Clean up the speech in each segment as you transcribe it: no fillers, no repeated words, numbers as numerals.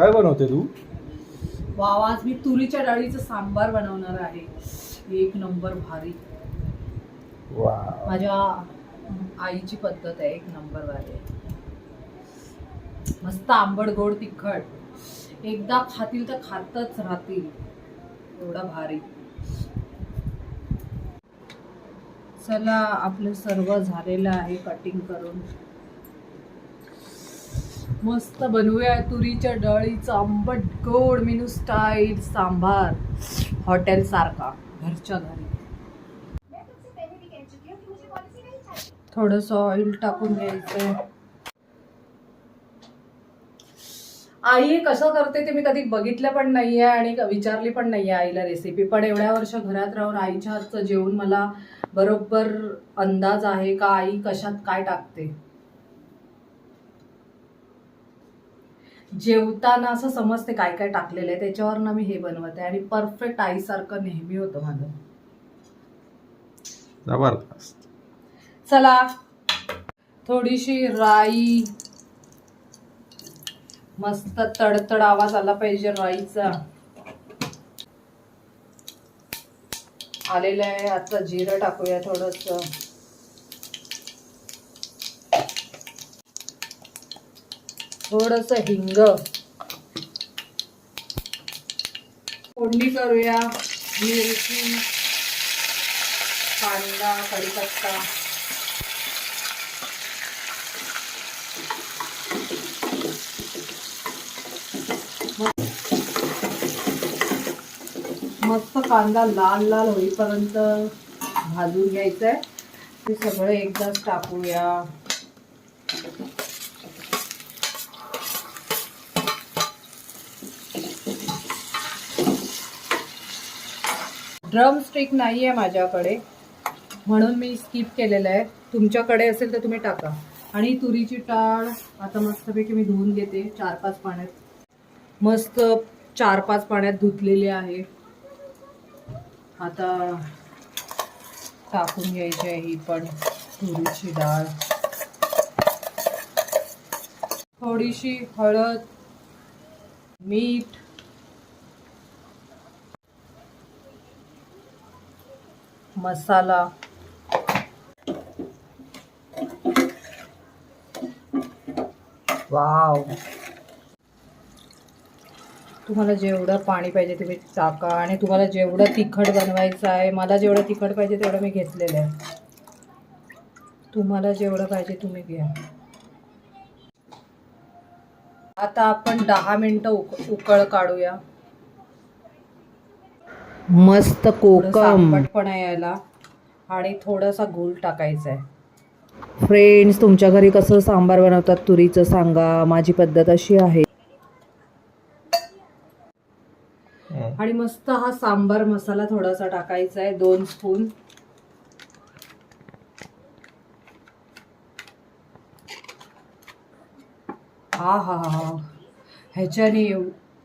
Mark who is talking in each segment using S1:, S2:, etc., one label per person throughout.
S1: काय बनवते तू?
S2: वाव, आज मी तुरीच्या डाळीचं सांबार बनवणार आहे. एक नंबर भारी.
S1: वाव.
S2: माझ्या आईची पद्धत आहे, एक नंबर भारी आहे. मस्त आंबट गोड तिखट. एकदा खातील तर खातच राहतील, एवढा भारी. चला, आपलं सर्व झालेलं आहे कटिंग करून. मस्त बनवूया तुरीच्या डाळीचं आंबट गोड मेनू स्टाईल सांबार, हॉटेल सारखा, घरच्या घरी. थोडंसं ऑइल टाकून घ्यायचंय. आई हे कसं करते ते मी कधी बघितलं पण नाहीये आणि विचारली पण नाहीये आईला रेसिपी. पण एवढ्या वर्ष घरात राहून आईच्या हातचं जेवण मला बरोबर अंदाज आहे का आई कशात काय टाकते. जेवताना असं समजते काय काय टाकलेलं आहे, त्याच्यावरनं मी हे बनवते आणि परफेक्ट आईसारखं नेहमी होतं माझं.
S1: जबरदस्त.
S2: चला, थोडीशी राई, मस्त तडतड आवाज आला पाहिजे राईचा. आलेलं आहे. आता जिरं टाकूया थोडंसं. थोडंसं हिंग. फोडणी करूया. मिरची, कांदा, कढीपत्ता. मस्त कांदा लाल लाल होईपर्यंत भाजून घ्यायचंय. ते सगळं एकदाच टाकूया. ड्रम स्टिक नाही आहे माझ्याकडे, म्हणून मी स्किप केलेलं आहे. तुमच्याकडे असेल तर तुम्ही टाका. आणि तुरीची डाळ आता मस्तपैकी मी धुवून घेते 4-5 पाण्यात. मस्त 4-5 पाण्यात धुतलेली आहे. आता टाकून घ्यायची आहे ही पण तुरीची डाळ. थोडीशी हळद, मीठ, मसाला. वाव, तुम्हाला जेवढं पाणी पाहिजे तुम्ही टाका. आणि तुम्हाला जेवढं तिखट बनवायचं आहे, मला जेवढं तिखट पाहिजे तेवढं मी घेतलेलं आहे. तुम्हाला जेवढं पाहिजे तुम्ही घ्या. आता आपण 10 मिनिटं उकळ काढूया. मस्त कोकम आंबटपणा यायला आणि थोडासा गूळ टाकायचा आहे. फ्रेंड्स, तुमच्या घरी कसं सांबार बनवतात तुरीचं सांगा. माझी पद्धत अशी आहे. आणि मस्त हा सांबार मसाला थोडासा टाकायचा आहे, 2 स्पून. हा हा हा, ह्याच्याने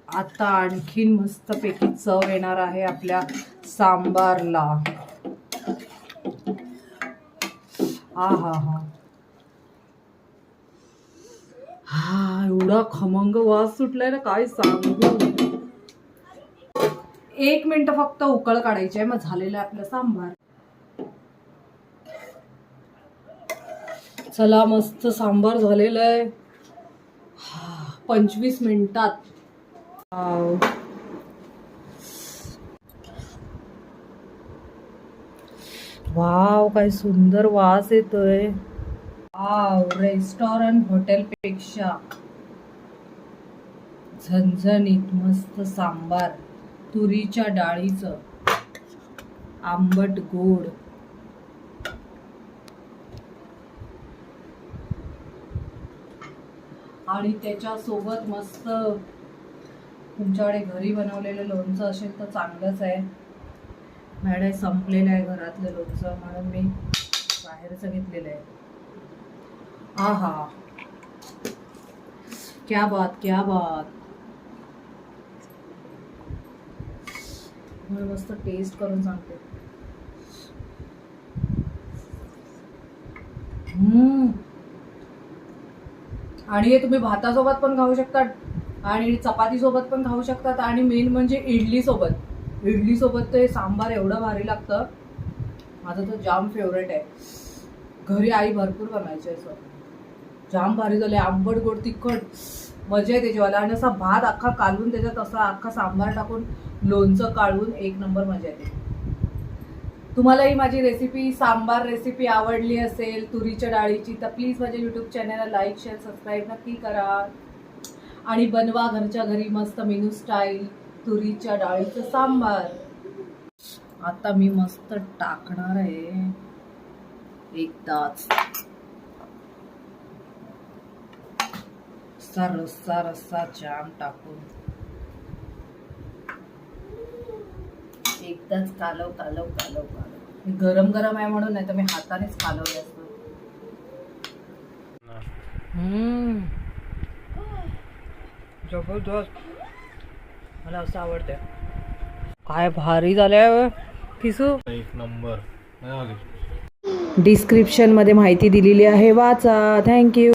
S2: आता आणखीन मस्तपैकी चव येणार आहे आपल्या सांबारला. हा हा हा हा, एवढा खमंग वास सुटलाय ना, काय सांगू. 1 मिनिट फक्त उकळ काढायची आहे, मग झालेलं आहे आपलं सांबार. चला, मस्त सांबार झालेलं आहे 25 मिनिटात. वाव, काय सुंदर वास येतोय. वाव, रेस्टॉरंट हॉटेल पेक्षा झणझणीत मस्त सांबार तुरीच्या डाळीचं आंबट गोड. आणि त्याच्यासोबत मस्त तुमच्याकडे घरी बनवलेलं लोणचं असेल तर चांगलंच आहे. मॅडम संपलेलं आहे घरातलं लोणचं, म्हणून मी बाहेरचं घेतलेलं आहे. आहा, क्या बात क्या बात. मी मस्त टेस्ट करून सांगते. आणि हे तुम्ही भातासोबत पण खाऊ शकता आणि चपाती सोबत पण खाऊ शकतात आणि मेन म्हणजे इडली सोबत ते सांबार एवढं भारी लागतं. माझं तर जाम फेवरेट आहे. घरी आई भरपूर बनवायची असं. जाम भारी झाले, आंबट गोड तिखट मजा आहे त्याच्यावाला. आणि असा भात अख्खा कालवून त्याच्यात असा अख्खा सांबार टाकून लोणचं काढून एक नंबर मजा येते. तुम्हालाही माझी रेसिपी सांबार रेसिपी आवडली असेल तुरीच्या डाळीची तर प्लीज माझ्या यूट्यूब चॅनलला लाईक शेअर सबस्क्राईब नक्की करा आणि बनवा घरच्या घरी मस्त मेनू स्टाईल तुरीच्या डाळीचं सांबार. आता मी मस्त टाकणार आहे एकदाच रस्सा जाम टाकून एकदाच कालव. गरम गरम आहे म्हणून, नाही तर मी हातानेच कालवले असतं. जबरदस्त, मला असं आवडतंय. काय भारी झालंय किसू.
S1: एक नंबर.
S2: डिस्क्रिप्शन मध्ये माहिती दिलेली आहे, वाचा. थँक्यू.